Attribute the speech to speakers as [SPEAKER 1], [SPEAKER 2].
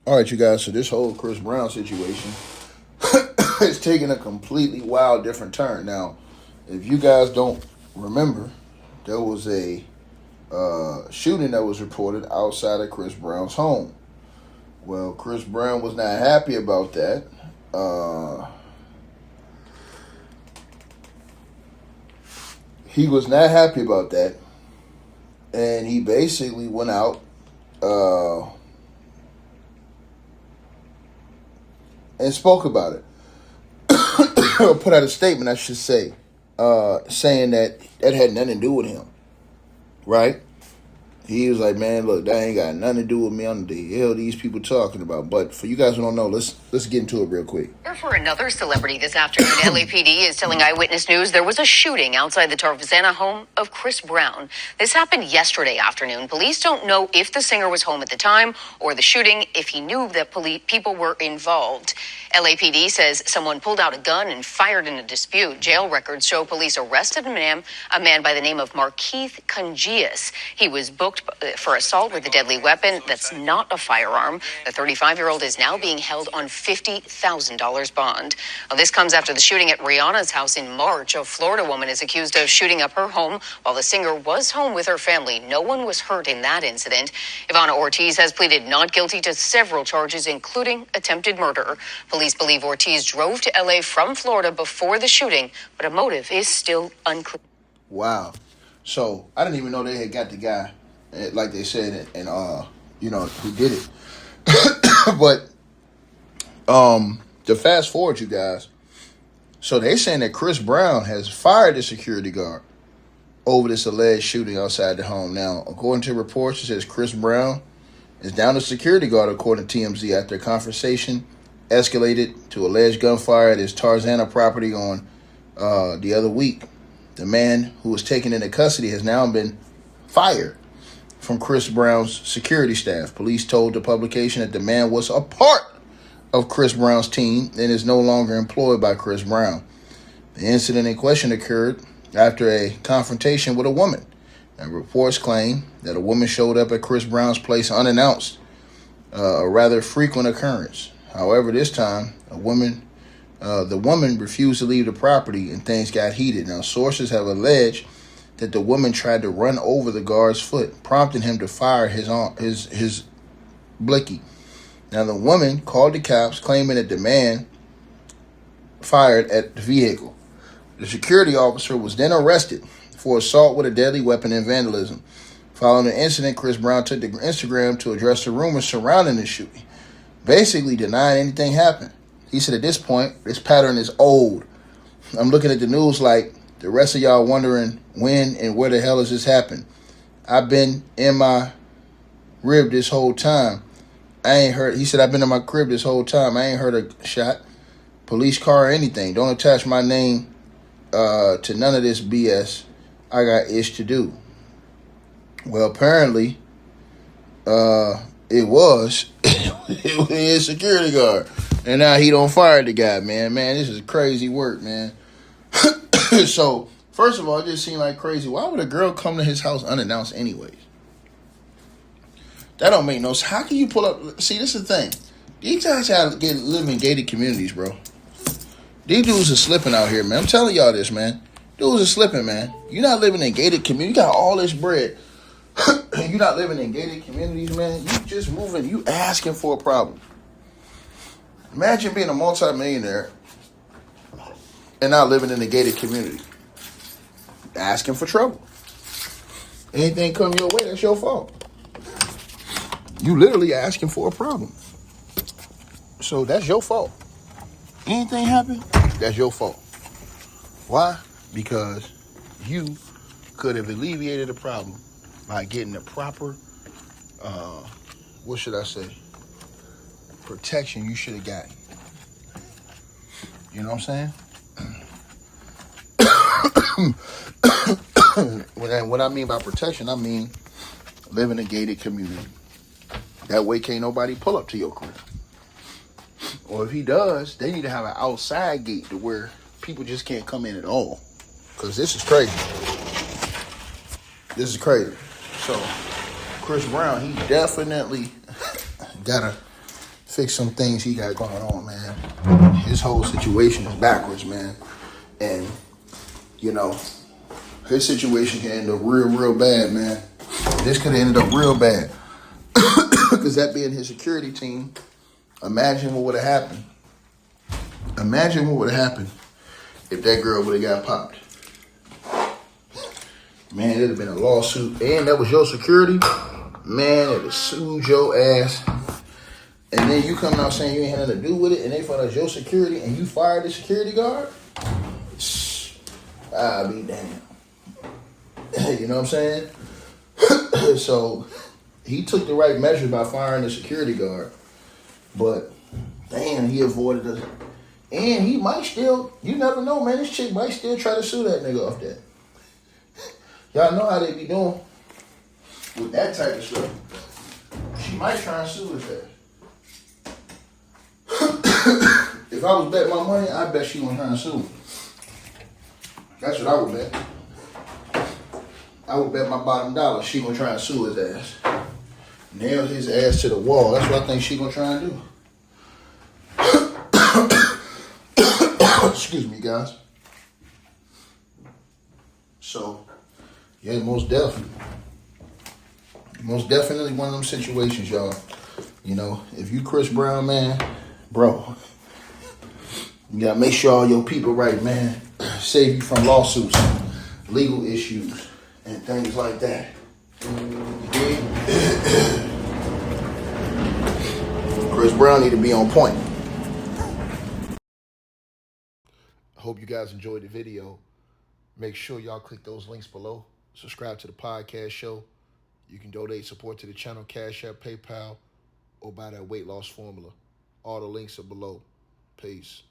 [SPEAKER 1] All right, you guys. So this whole Chris Brown situation is taking a completely wild, different turn. Now, if you guys don't remember, there was a shooting that was reported outside of Chris Brown's home. Well, Chris Brown was not happy about that. He was not happy about that, and he basically went out and spoke about it. Or put out a statement, I should say, saying that had nothing to do with him, right? He was like, man, look, that ain't got nothing to do with me. On the hell these people talking about. But for you guys who don't know, let's get into it real quick.
[SPEAKER 2] For another celebrity this afternoon, LAPD is telling Eyewitness News there was a shooting outside the Tarzana home of Chris Brown. This happened yesterday afternoon. Police don't know if the singer was home at the time or the shooting, if he knew that people were involved. LAPD says someone pulled out a gun and fired in a dispute. Jail records show police arrested a man by the name of Markeith Congius. He was booked for assault with a deadly weapon that's not a firearm. The 35-year-old is now being held on $50,000 bond. Well, this comes after the shooting at Rihanna's house in March. A Florida woman is accused of shooting up her home while the singer was home with her family. No one was hurt in that incident. Ivana Ortiz has pleaded not guilty to several charges, including attempted murder. Police believe Ortiz drove to L.A. from Florida before the shooting, but a motive is still unclear.
[SPEAKER 1] Wow. So I didn't even know they had got the guy, like they said, and who did it. But to fast forward, you guys. So they saying that Chris Brown has fired the security guard over this alleged shooting outside the home. Now, according to reports, it says Chris Brown is down the security guard, according to TMZ, after a conversation escalated to alleged gunfire at his Tarzana property on the other week. The man who was taken into custody has now been fired from Chris Brown's security staff. Police told the publication that the man was a part of Chris Brown's team and is no longer employed by Chris Brown. The incident in question occurred after a confrontation with a woman, and reports claim that a woman showed up at Chris Brown's place unannounced, a rather frequent occurrence. However, this time, the woman refused to leave the property and things got heated. Now, sources have alleged that the woman tried to run over the guard's foot, prompting him to fire his blicky. Now, the woman called the cops, claiming that the man fired at the vehicle. The security officer was then arrested for assault with a deadly weapon and vandalism. Following the incident, Chris Brown took to Instagram to address the rumors surrounding the shooting, basically denying anything happened. He said, at this point, this pattern is old. I'm looking at the news like the rest of y'all wondering when and where the hell has this happened. I've been in my rib this whole time. He said, I've been in my crib this whole time. I ain't heard a shot, police car, or anything. Don't attach my name to none of this BS. I got ish to do. Well, apparently, it was his security guard. And now he don't fire the guy, man. Man, this is crazy work, man. So, first of all, it just seemed like crazy. Why would a girl come to his house unannounced anyways? That don't make no sense. How can you pull up? See, this is the thing. These guys live in gated communities, bro. These dudes are slipping out here, man. I'm telling y'all this, man. Dudes are slipping, man. You're not living in gated communities. You got all this bread. You're not living in gated communities, man. You just moving. You asking for a problem. Imagine being a multimillionaire and not living in a gated community. Asking for trouble. Anything come your way, that's your fault. You literally asking for a problem. So that's your fault. Anything happen, that's your fault. Why? Because you could have alleviated the problem by getting the proper, protection you should have gotten. You know what I'm saying? What I mean by protection, I mean live in a gated community. That way can't nobody pull up to your crib. Or if he does, they need to have an outside gate to where people just can't come in at all. Because this is crazy. This is crazy. So, Chris Brown, he definitely gotta fix some things he got going on, man. His whole situation is backwards, man. And, you know, his situation can end up real bad, man. This could have ended up real bad. Because that being his security team, imagine what would have happened. Imagine what would have happened if that girl would have got popped. Man, it'd have been a lawsuit. And that was your security. Man, it would have sued your ass. And then you coming out saying you ain't had nothing to do with it, and they found out your security, and you fired the security guard? I'll be damned. You know what I'm saying? So, he took the right measure by firing the security guard. But, damn, he avoided it. And he might still, you never know, man. This chick might still try to sue that nigga off that. Y'all know how they be doing with that type of stuff. She might try and sue his ass. If I was betting my money, I bet she wasn't trying to sue him. That's what I would bet. I would bet my bottom dollar she gonna try and sue his ass. Nail his ass to the wall. That's what I think she gonna try and do. Excuse me, guys. So, yeah, most definitely. Most definitely one of them situations, y'all. You know, if you Chris Brown, man, bro, you gotta make sure all your people right, man. Save you from lawsuits, legal issues, and things like that. You dig? Chris Brown need to be on point. I hope you guys enjoyed the video. Make sure y'all click those links below. Subscribe to the podcast show. You can donate support to the channel, Cash App, PayPal, or buy that weight loss formula. All the links are below. Peace.